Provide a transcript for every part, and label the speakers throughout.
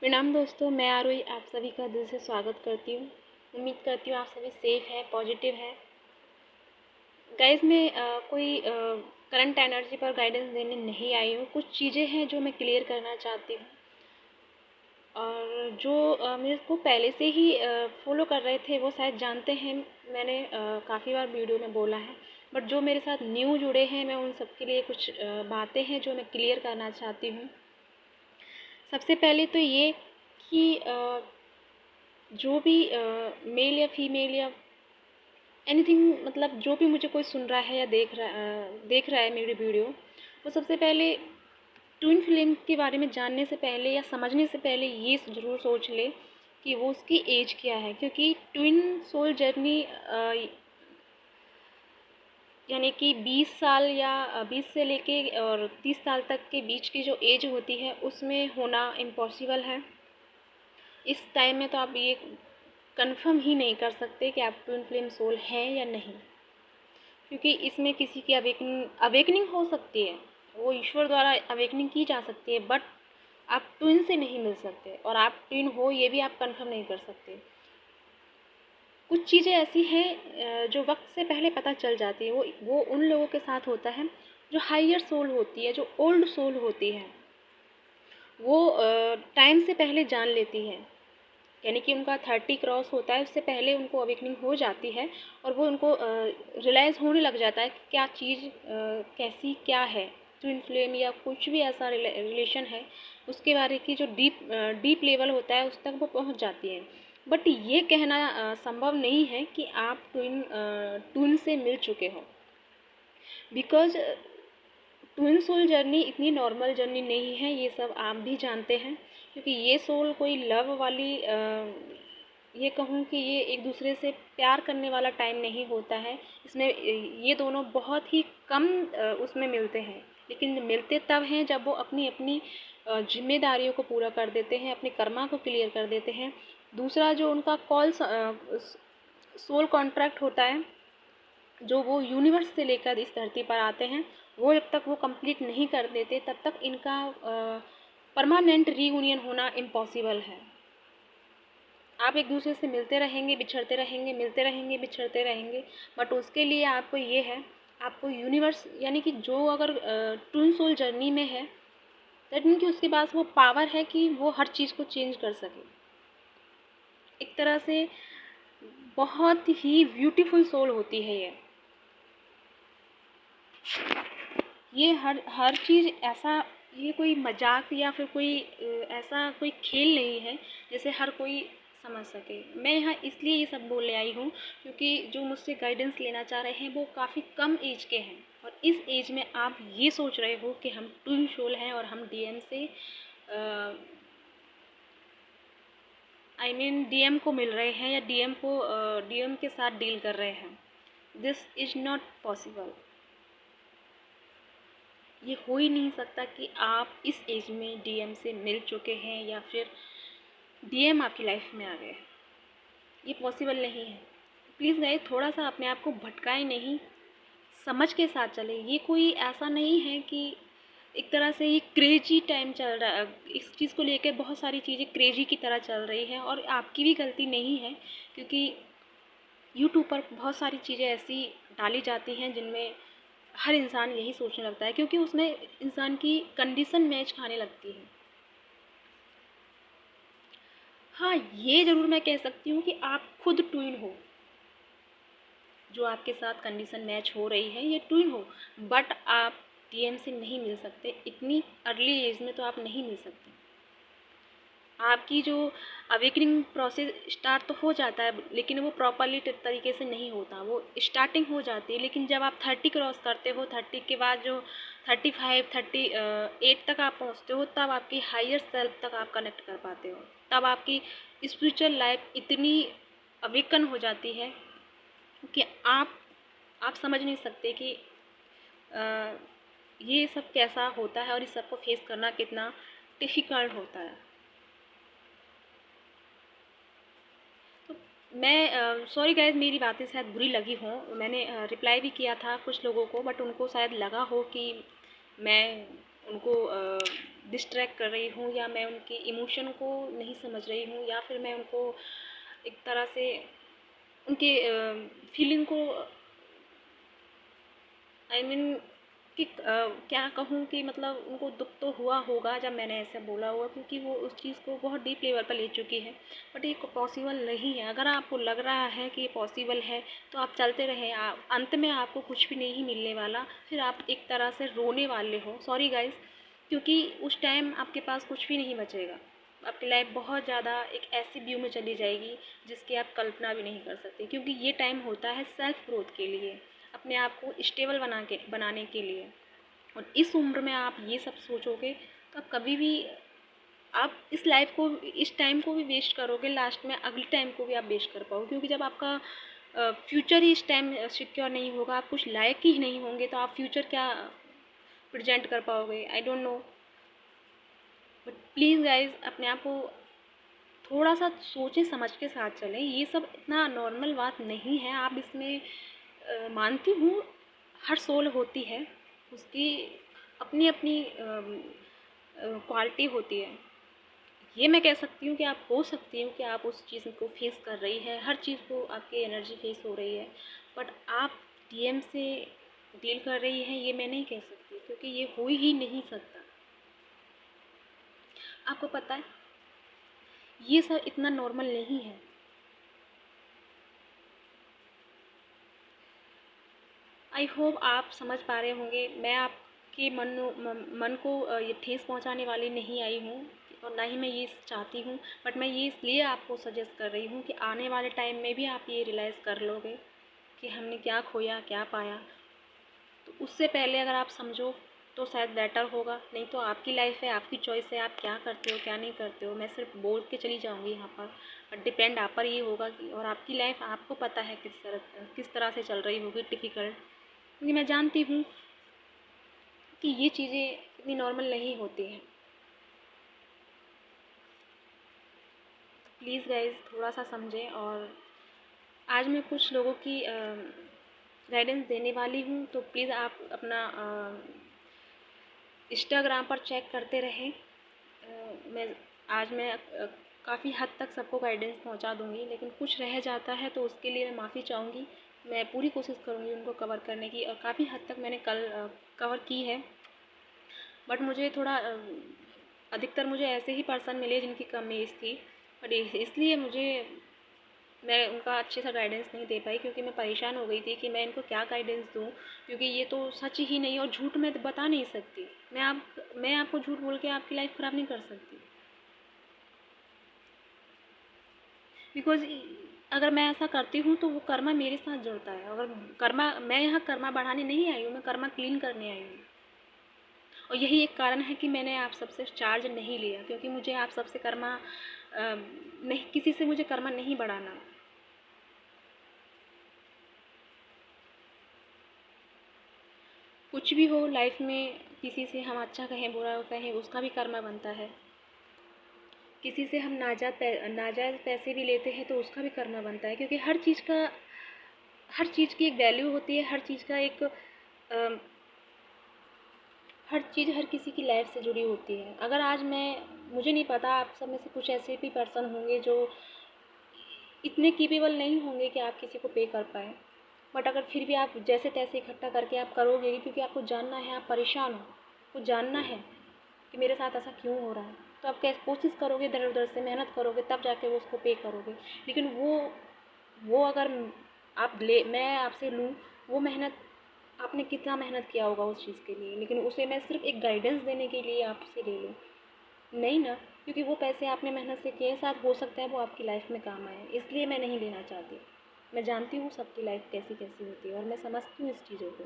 Speaker 1: प्रणाम दोस्तों, मैं आरोही आप सभी का दिल से स्वागत करती हूँ। उम्मीद करती हूँ आप सभी सेफ हैं, पॉजिटिव हैं। गाइस मैं कोई करंट एनर्जी पर गाइडेंस देने नहीं आई हूँ। कुछ चीज़ें हैं जो मैं क्लियर करना चाहती हूँ और जो मेरे को पहले से ही फॉलो कर रहे थे वो शायद जानते हैं। मैंने काफ़ी बार वीडियो में बोला है, बट जो मेरे साथ न्यू जुड़े हैं मैं उन सब के लिए कुछ बातें हैं जो मैं क्लियर करना चाहती हूँ। सबसे पहले तो ये कि जो भी मेल या फीमेल या एनीथिंग, मतलब जो भी मुझे कोई सुन रहा है या देख रहा है मेरी वीडियो, वो सबसे पहले ट्विन फ्लेम के बारे में जानने से पहले या समझने से पहले ये ज़रूर सोच ले कि वो उसकी एज क्या है। क्योंकि ट्विन सोल जर्नी यानी कि 20 साल या 20 से लेके और 30 साल तक के बीच की जो एज होती है उसमें होना इम्पॉसिबल है। इस टाइम में तो आप ये कंफर्म ही नहीं कर सकते कि आप ट्विन फ्लेम सोल हैं या नहीं, क्योंकि इसमें किसी की अवेकनिंग हो सकती है, वो ईश्वर द्वारा अवेकनिंग की जा सकती है, बट आप ट्विन से नहीं मिल सकते और आप ट्विन हो ये भी आप कंफर्म नहीं कर सकते। कुछ चीज़ें ऐसी हैं जो वक्त से पहले पता चल जाती है। वो उन लोगों के साथ होता है जो हायर सोल होती है, जो ओल्ड सोल होती है। वो टाइम से पहले जान लेती है, यानी कि उनका 30 क्रॉस होता है उससे पहले उनको अवेकनिंग हो जाती है और वो उनको रियलाइज़ होने लग जाता है कि क्या चीज़ कैसी क्या है, ट्विन फ्लेम या कुछ भी ऐसा रिलेशन है, उसके बारे की जो डीप लेवल होता है उस तक वो पहुंच जाती है। बट ये कहना संभव नहीं है कि आप ट्विन से मिल चुके हो, बिकॉज ट्विन सोल जर्नी इतनी नॉर्मल जर्नी नहीं है, ये सब आप भी जानते हैं। क्योंकि ये सोल कोई लव वाली ये कहूँ कि ये एक दूसरे से प्यार करने वाला टाइम नहीं होता है। इसमें ये दोनों बहुत ही कम उसमें मिलते हैं, लेकिन मिलते तब हैं जब वो अपनी अपनी जिम्मेदारियों को पूरा कर देते हैं, अपने कर्मा को क्लियर कर देते हैं। दूसरा जो उनका सोल कॉन्ट्रैक्ट होता है, जो वो यूनिवर्स से लेकर इस धरती पर आते हैं, वो जब तक वो कंप्लीट नहीं कर देते तब तक इनका परमानेंट रीयूनियन होना इम्पॉसिबल है। आप एक दूसरे से मिलते रहेंगे, बिछड़ते रहेंगे, मिलते रहेंगे, बिछड़ते रहेंगे, बट उसके लिए आपको ये है, आपको यूनिवर्स यानी कि जो अगर ट्विन सोल जर्नी में है, दैट मीन कि उसके पास वो पावर है कि वो हर चीज़ को चेंज कर सके। एक तरह से बहुत ही ब्यूटीफुल सोल होती है ये हर चीज़ ऐसा, ये कोई मजाक या फिर कोई ऐसा कोई खेल नहीं है जैसे हर कोई समझ सके। मैं यहाँ इसलिए ये सब बोलने आई हूँ क्योंकि जो मुझसे गाइडेंस लेना चाह रहे हैं वो काफ़ी कम एज के हैं, और इस एज में आप ये सोच रहे हो कि हम ट्विन सोल हैं और हम डीएम से डीएम को मिल रहे हैं या डीएम के साथ डील कर रहे हैं। This is not possible. ये हो ही नहीं सकता कि आप इस एज में डीएम से मिल चुके हैं या फिर डीएम आपकी लाइफ में आ गए। ये पॉसिबल नहीं है। प्लीज़ गाइस थोड़ा सा अपने आप को भटकाएं नहीं, समझ के साथ चलें। ये कोई ऐसा नहीं है कि एक तरह से ये क्रेजी टाइम चल रहा है, इस चीज़ को लेकर बहुत सारी चीज़ें क्रेजी की तरह चल रही हैं, और आपकी भी गलती नहीं है क्योंकि यूट्यूब पर बहुत सारी चीज़ें ऐसी डाली जाती हैं जिनमें हर इंसान यही सोचने लगता है, क्योंकि उसमें इंसान की कंडीशन मैच खाने लगती है। हाँ, ये ज़रूर मैं कह सकती हूँ कि आप खुद ट्विन हो, जो आपके साथ कंडीशन मैच हो रही है ये ट्विन हो, बट आप डीएम से नहीं मिल सकते। इतनी अर्ली एज में तो आप नहीं मिल सकते। आपकी जो अवेकनिंग प्रोसेस स्टार्ट तो हो जाता है, लेकिन वो प्रॉपरली तरीके से नहीं होता। वो स्टार्टिंग हो जाती है, लेकिन जब आप 30 क्रॉस करते हो, 30 के बाद जो 35 38 तक आप पहुंचते हो, तब आपकी हायर सेल्फ तक आप कनेक्ट कर पाते हो। तब आपकी स्पिरिचुअल लाइफ इतनी अवेकन हो जाती है कि आप समझ नहीं सकते कि ये सब कैसा होता है और इस सब को फेस करना कितना डिफ़िकल्ट होता है। मैं सॉरी गाइज, मेरी बातें शायद बुरी लगी हों। मैंने रिप्लाई भी किया था कुछ लोगों को, बट उनको शायद लगा हो कि मैं उनको डिस्ट्रैक्ट कर रही हूँ, या मैं उनके इमोशन को नहीं समझ रही हूँ, या फिर मैं उनको एक तरह से उनके फीलिंग को आई मीन कि क्या कहूँ कि मतलब उनको दुख तो हुआ होगा जब मैंने ऐसा बोला होगा, क्योंकि वो उस चीज़ को बहुत डीप लेवल पर ले चुकी है। बट ये पॉसिबल नहीं है। अगर आपको लग रहा है कि ये पॉसिबल है तो आप चलते रहें, अंत में आपको कुछ भी नहीं मिलने वाला, फिर आप एक तरह से रोने वाले हो, सॉरी गाइस, क्योंकि उस टाइम आपके पास कुछ भी नहीं बचेगा। आपकी लाइफ बहुत ज़्यादा एक ऐसी व्यू में चली जाएगी जिसकी आप कल्पना भी नहीं कर सकते, क्योंकि ये टाइम होता है सेल्फ ग्रोथ के लिए, अपने आप को स्टेबल बनाने के लिए। और इस उम्र में आप ये सब सोचोगे तो आप कभी भी आप इस लाइफ को, इस टाइम को भी वेस्ट करोगे, लास्ट में अगले टाइम को भी आप वेस्ट कर पाओगे, क्योंकि जब आपका फ्यूचर ही इस टाइम सिक्योर नहीं होगा, आप कुछ लायक ही नहीं होंगे, तो आप फ्यूचर क्या प्रेजेंट कर पाओगे, I don't know. But please guys अपने आप को थोड़ा सा सोचें समझ के साथ चलें। ये सब इतना नॉर्मल बात नहीं है। आप इसमें मानती हूँ हर सोल होती है, उसकी अपनी अपनी क्वालिटी होती है। ये मैं कह सकती हूँ कि आप हो सकती हूँ कि आप उस चीज़ को फेस कर रही है, हर चीज़ को आपकी एनर्जी फेस हो रही है, बट आप डीएम से डील कर रही हैं, ये मैं नहीं कह सकती, क्योंकि ये हो ही नहीं सकता। आपको पता है ये सब इतना नॉर्मल नहीं है। आई होप आप समझ पा रहे होंगे। मैं आपके मन को ये ठेस पहुंचाने वाली नहीं आई हूँ, और ना ही मैं ये चाहती हूँ, बट मैं ये इसलिए आपको सजेस्ट कर रही हूँ कि आने वाले टाइम में भी आप ये रियलाइज़ कर लोगे कि हमने क्या खोया क्या पाया। तो उससे पहले अगर आप समझो तो शायद बेटर होगा, नहीं तो आपकी लाइफ है, आपकी चॉइस है, आप क्या करते हो क्या नहीं करते हो। मैं सिर्फ बोल के चली जाऊँगी यहाँ पर, बट डिपेंड आप पर ये होगा कि, और आपकी लाइफ आपको पता है किस तरह से चल रही होगी डिफ़िकल्ट, क्योंकि मैं जानती हूँ कि ये चीज़ें इतनी नॉर्मल नहीं होती हैं। प्लीज़ गाइज़ थोड़ा सा समझें। और आज मैं कुछ लोगों की गाइडेंस देने वाली हूँ, तो प्लीज़ आप अपना इंस्टाग्राम पर चेक करते रहें। मैं काफ़ी हद तक सबको गाइडेंस पहुंचा दूंगी, लेकिन कुछ रह जाता है तो उसके लिए मैं माफ़ी चाहूँगी। मैं पूरी कोशिश करूँगी उनको कवर करने की, और काफ़ी हद तक मैंने कल कवर की है। बट मुझे थोड़ा अधिकतर मुझे ऐसे ही पर्सन मिले जिनकी कम एज थी, बट इसलिए मैं उनका अच्छे से गाइडेंस नहीं दे पाई, क्योंकि मैं परेशान हो गई थी कि मैं इनको क्या गाइडेंस दूँ, क्योंकि ये तो सच ही नहीं, और झूठ मैं बता नहीं सकती। मैं आपको झूठ बोल के आपकी लाइफ ख़राब नहीं कर सकती, बिकॉज़ अगर मैं ऐसा करती हूँ तो वो कर्मा मेरे साथ जुड़ता है। अगर कर्मा, मैं यहाँ कर्मा बढ़ाने नहीं आई हूँ, मैं कर्मा क्लीन करने आई हूँ। और यही एक कारण है कि मैंने आप सबसे चार्ज नहीं लिया, क्योंकि मुझे आप सबसे कर्मा नहीं, किसी से मुझे कर्मा नहीं बढ़ाना। कुछ भी हो लाइफ में, किसी से हम अच्छा कहें बुरा कहें उसका भी कर्मा बनता है। किसी से हम नाजायज़ पैसे भी लेते हैं तो उसका भी कर्मा बनता है, क्योंकि हर चीज़ की एक वैल्यू होती है, हर चीज़ हर किसी की लाइफ से जुड़ी होती है। अगर आज मुझे नहीं पता, आप सब में से कुछ ऐसे भी पर्सन होंगे जो इतने केपेबल नहीं होंगे कि आप किसी को पे कर पाएँ, बट अगर फिर भी आप जैसे तैसे इकट्ठा करके आप करोगे, क्योंकि आपको जानना है, आप परेशान हो, आपको जानना है कि मेरे साथ ऐसा क्यों हो रहा है, तो आप कैसे कोशिश करोगे, इधर उधर से मेहनत करोगे, तब जाके वो उसको पे करोगे। लेकिन वो अगर मैं आपसे लूँ, वो मेहनत आपने कितना मेहनत किया होगा उस चीज़ के लिए, लेकिन उसे मैं सिर्फ एक गाइडेंस देने के लिए आपसे ले लूँ, नहीं ना, क्योंकि वो पैसे आपने मेहनत से किए, साथ हो सकता है वो आपकी लाइफ में काम आए, इसलिए मैं नहीं लेना चाहती। मैं जानती हूँ सबकी लाइफ कैसी कैसी होती है, और मैं समझती हूँ इस चीज़ों को।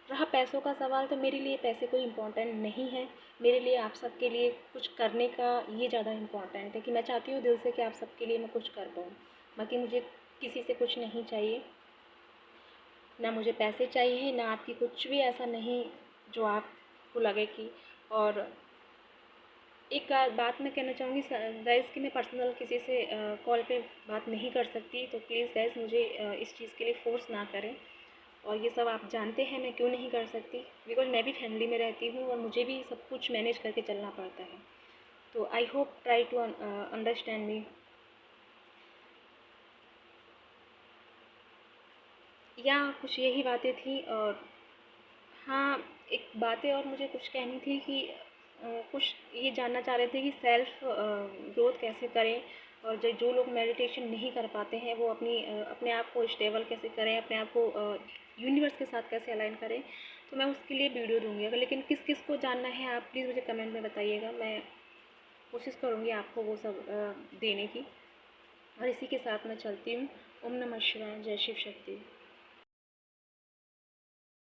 Speaker 1: रहा पैसों का सवाल, तो मेरे लिए पैसे कोई इम्पोर्टेंट नहीं है। मेरे लिए आप सबके लिए कुछ करने का ये ज़्यादा इम्पोर्टेंट है, कि मैं चाहती हूँ दिल से कि आप सबके लिए मैं कुछ कर पाऊँ। बाकी मुझे किसी से कुछ नहीं चाहिए, ना मुझे पैसे चाहिए, ना आपकी कुछ भी ऐसा नहीं जो आपको लगे कि। और एक बात मैं कहना चाहूँगी गाइज़, कि मैं पर्सनल किसी से कॉल पे बात नहीं कर सकती, तो प्लीज़ गाइज़ मुझे इस चीज़ के लिए फ़ोर्स ना करें। और ये सब आप जानते हैं मैं क्यों नहीं कर सकती, बिकॉज मैं भी फैमिली में रहती हूँ और मुझे भी सब कुछ मैनेज करके चलना पड़ता है। तो I hope try to understand me. या कुछ यही बातें थी। और हाँ, एक बातें और मुझे कुछ कहनी थी कि कुछ ये जानना चाह रहे थे कि सेल्फ ग्रोथ कैसे करें, और जो जो लोग मेडिटेशन नहीं कर पाते हैं वो अपने आप को स्टेबल कैसे करें, अपने आप को यूनिवर्स के साथ कैसे अलाइन करें। तो मैं उसके लिए वीडियो दूँगी। अगर लेकिन किस किस को जानना है आप प्लीज़ मुझे कमेंट में बताइएगा, मैं कोशिश करूँगी आपको वो सब देने की। और इसी के साथ मैं चलती हूँ। ओम नमः शिवाय। जय शिव शक्ति।